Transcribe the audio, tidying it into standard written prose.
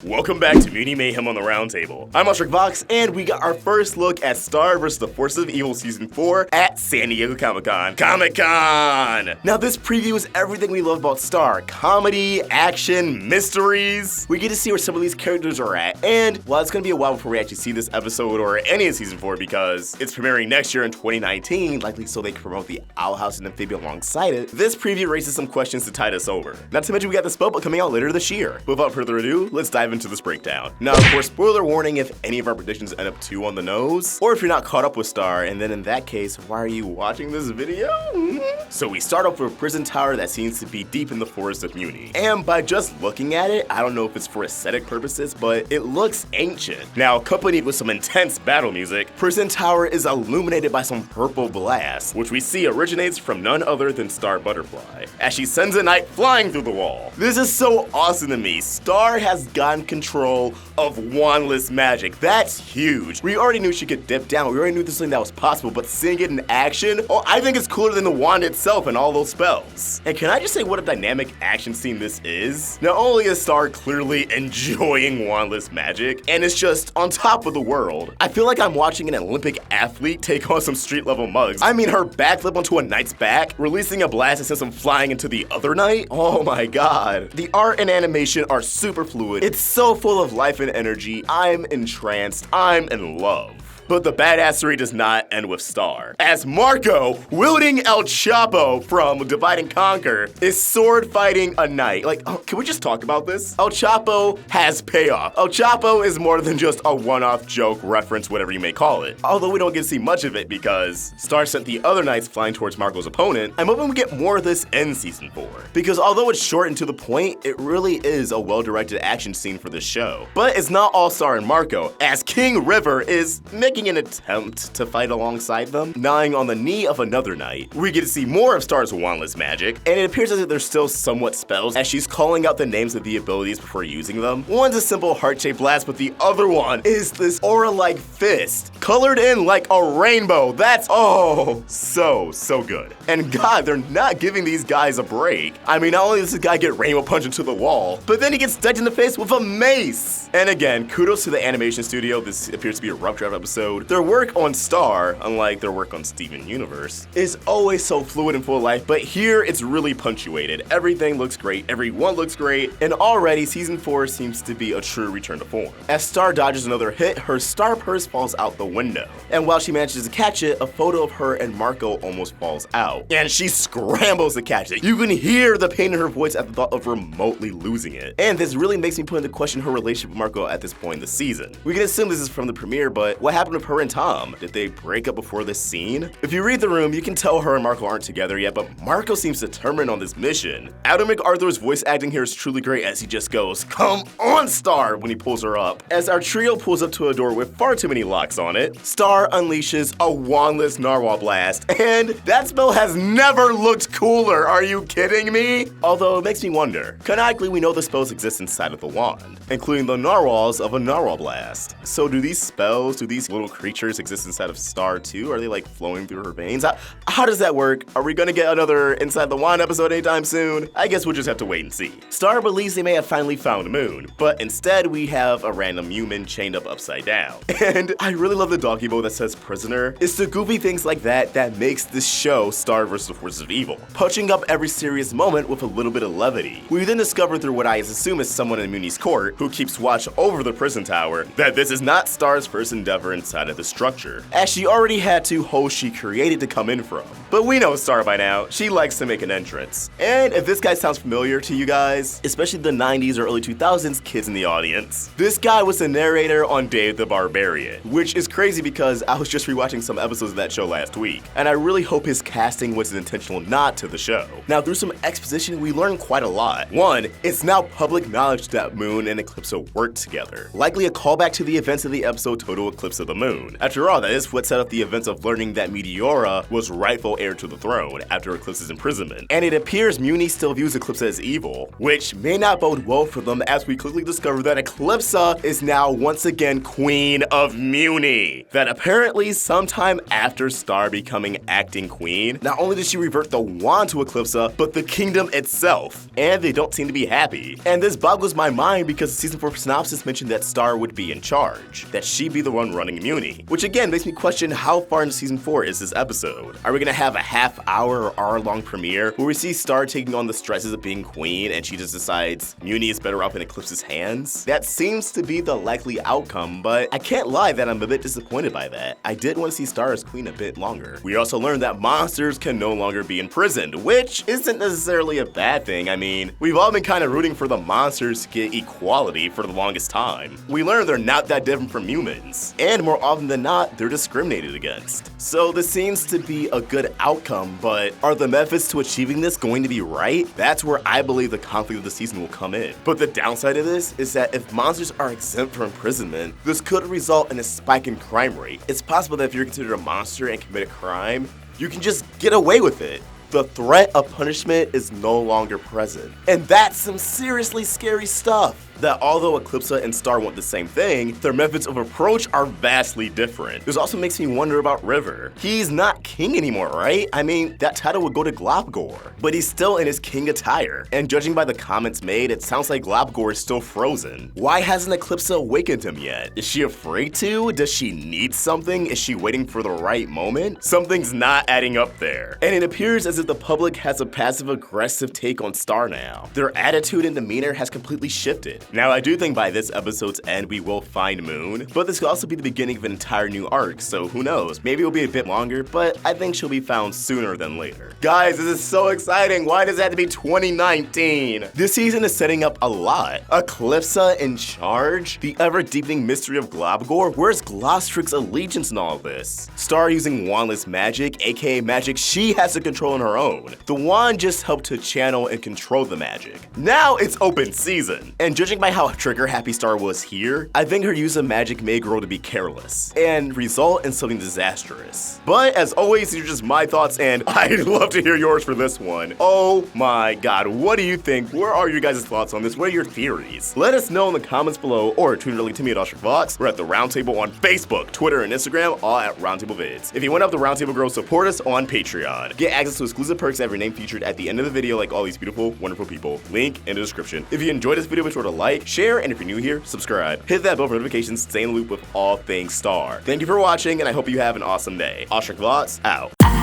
Welcome back to Muni Mayhem on the Roundtable. I'm AwestruckVox, and we got our first look at Star vs. the Forces of Evil Season 4 at San Diego Comic-Con. Now this preview is everything we love about Star. Comedy, action, mysteries. We get to see where some of these characters are at, and while it's gonna be a while before we actually see this episode or any of Season 4 because it's premiering next year in 2019, likely so they can promote the Owl House and Amphibia alongside it, this preview raises some questions to tide us over. Not to mention we got the spellbook coming out later this year. Without further ado, let's dive into this breakdown. Now, of course, spoiler warning if any of our predictions end up too on the nose, or if you're not caught up with Star, and then in that case, why are you watching this video? So we start off with a prison tower that seems to be deep in the forest of Muni. And by just looking at it, I don't know if it's for aesthetic purposes, but it looks ancient. Now, accompanied with some intense battle music, Prison Tower is illuminated by some purple blast, which we see originates from none other than Star Butterfly, as she sends a knight flying through the wall. This is so awesome to me. Star has gotten control of wandless magic. That's huge. We already knew she could dip down. We already knew this was something that was possible, but seeing it in action, oh, I think it's cooler than the wand itself and all those spells. And can I just say what a dynamic action scene this is? Not only is Star clearly enjoying wandless magic, and it's just on top of the world, I feel like I'm watching an Olympic athlete take on some street level mugs. I mean, her backflip onto a knight's back, releasing a blast that sends him flying into the other knight. Oh my god. The art and animation are super fluid. It's so full of life and energy. I'm entranced. I'm in love. But the badassery does not end with Star, as Marco, wielding El Chapo from Divide and Conquer, is sword fighting a knight. Like, oh, can we just talk about this? El Chapo has payoff. El Chapo is more than just a one-off joke, reference, whatever you may call it. Although we don't get to see much of it because Star sent the other knights flying towards Marco's opponent, I'm hoping we get more of this in Season 4. Because although it's short and to the point, it really is a well-directed action scene for this show. But it's not all Star and Marco, as King River is making an attempt to fight alongside them, gnawing on the knee of another knight. We get to see more of Star's wandless magic, and it appears as if there's still somewhat spells as she's calling out the names of the abilities before using them. One's a simple heart-shaped blast, but the other one is this aura-like fist, colored in like a rainbow. That's, oh, so good. And god, they're not giving these guys a break. I mean, not only does this guy get rainbow punched into the wall, but then he gets decked in the face with a mace. And again, kudos to the animation studio. This appears to be a rough draft episode. Their work on Star, unlike their work on Steven Universe, is always so fluid and full of life, but here it's really punctuated. Everything looks great, everyone looks great, and already Season 4 seems to be a true return to form. As Star dodges another hit, her star purse falls out the window. And while she manages to catch it, a photo of her and Marco almost falls out. And she scrambles to catch it. You can hear the pain in her voice at the thought of remotely losing it. And this really makes me put into question her relationship with Marco at this point in the season. We can assume this is from the premiere, but what happened with her and Tom? Did they break up before this scene? If you read the room, you can tell her and Marco aren't together yet, but Marco seems determined on this mission. Adam MacArthur's voice acting here is truly great as he just goes, "Come on, Star," when he pulls her up. As our trio pulls up to a door with far too many locks on it, Star unleashes a wandless narwhal blast, and that spell has never looked cooler. Are you kidding me? Although it makes me wonder, canonically we know the spells exist inside of the wand, including the narwhals of a narwhal blast. So do these spells, do these little creatures exist inside of Star too? Are they like flowing through her veins? How does that work? Are we gonna get another Inside the Wand episode anytime soon? I guess we'll just have to wait and see. Star believes they may have finally found Moon, but instead we have a random human chained up upside down. And I really love the doggy bow that says prisoner. It's the goofy things like that that makes this show Star vs. the Forces of Evil, punching up every serious moment with a little bit of levity. We then discover through what I assume is someone in Muni's court, who keeps watch over the prison tower, that this is not Star's first endeavor inside of the structure, as she already had two holes she created to come in from. But we know Star by now, she likes to make an entrance. And if this guy sounds familiar to you guys, especially the 90s or early 2000s kids in the audience, this guy was the narrator on Dave the Barbarian, which is crazy because I was just rewatching some episodes of that show last week, and I really hope his casting was an intentional nod to the show. Now, through some exposition, we learned quite a lot. One, it's now public knowledge that Moon and Eclipsa worked together, likely a callback to the events of the episode Total Eclipse of the moon. After all, that is what set up the events of learning that Meteora was rightful heir to the throne after Eclipsa's imprisonment. And it appears Muni still views Eclipsa as evil, which may not bode well for them as we quickly discover that Eclipsa is now once again Queen of Muni. That apparently sometime after Star becoming acting queen, not only did she revert the wand to Eclipsa, but the kingdom itself. And they don't seem to be happy. And this boggles my mind because the season 4 synopsis mentioned that Star would be in charge, that she'd be the one running Muni. Which again makes me question how far into season 4 is this episode? Are we gonna have a half-hour or hour-long premiere where we see Star taking on the stresses of being queen and she just decides Muni is better off in Eclipsa's hands? That seems to be the likely outcome, but I can't lie that I'm a bit disappointed by that. I did want to see Star as queen a bit longer. We also learned that monsters can no longer be imprisoned, which isn't necessarily a bad thing. I mean, we've all been kind of rooting for the monsters to get equality for the longest time. We learned they're not that different from humans, and more often than not, they're discriminated against. So this seems to be a good outcome, but are the methods to achieving this going to be right? That's where I believe the conflict of the season will come in. But the downside of this is that if monsters are exempt from imprisonment, this could result in a spike in crime rate. It's possible that if you're considered a monster and commit a crime, you can just get away with it. The threat of punishment is no longer present. And that's some seriously scary stuff. That although Eclipsa and Star want the same thing, their methods of approach are vastly different. This also makes me wonder about River. He's not king anymore, right? I mean, that title would go to Globgor, but he's still in his king attire. And judging by the comments made, it sounds like Globgor is still frozen. Why hasn't Eclipsa awakened him yet? Is she afraid to? Does she need something? Is she waiting for the right moment? Something's not adding up there. And it appears as if the public has a passive-aggressive take on Star now. Their attitude and demeanor has completely shifted. Now, I do think by this episode's end, we will find Moon, but this could also be the beginning of an entire new arc, so who knows? Maybe it'll be a bit longer, but I think she'll be found sooner than later. Guys, this is so exciting. Why does it have to be 2019? This season is setting up a lot. Eclipsa in charge? The ever-deepening mystery of Globgor? Where's Glostric's allegiance in all of this? Star using wandless magic, aka magic she has to control on her own. The wand just helped to channel and control the magic. Now it's open season, and judging by how trigger-happy Star was here, I think her use of magic may grow to be careless and result in something disastrous. But as always, these are just my thoughts, and I'd love to hear yours for this one. Oh my god, what do you think? Where are your guys' thoughts on this? What are your theories? Let us know in the comments below, or tweet directly to me at AwestruckVox. We're at the Roundtable on Facebook, Twitter, and Instagram, all at Roundtable Vids. If you want to help the Roundtable grow, support us on Patreon. Get access to exclusive perks, have your name featured at the end of the video like all these beautiful, wonderful people. Link in the description. If you enjoyed this video, be sure to like, share, and if you're new here, subscribe. Hit that bell for notifications, stay in the loop with all things Star. Thank you for watching, and I hope you have an awesome day. AwestruckVox out.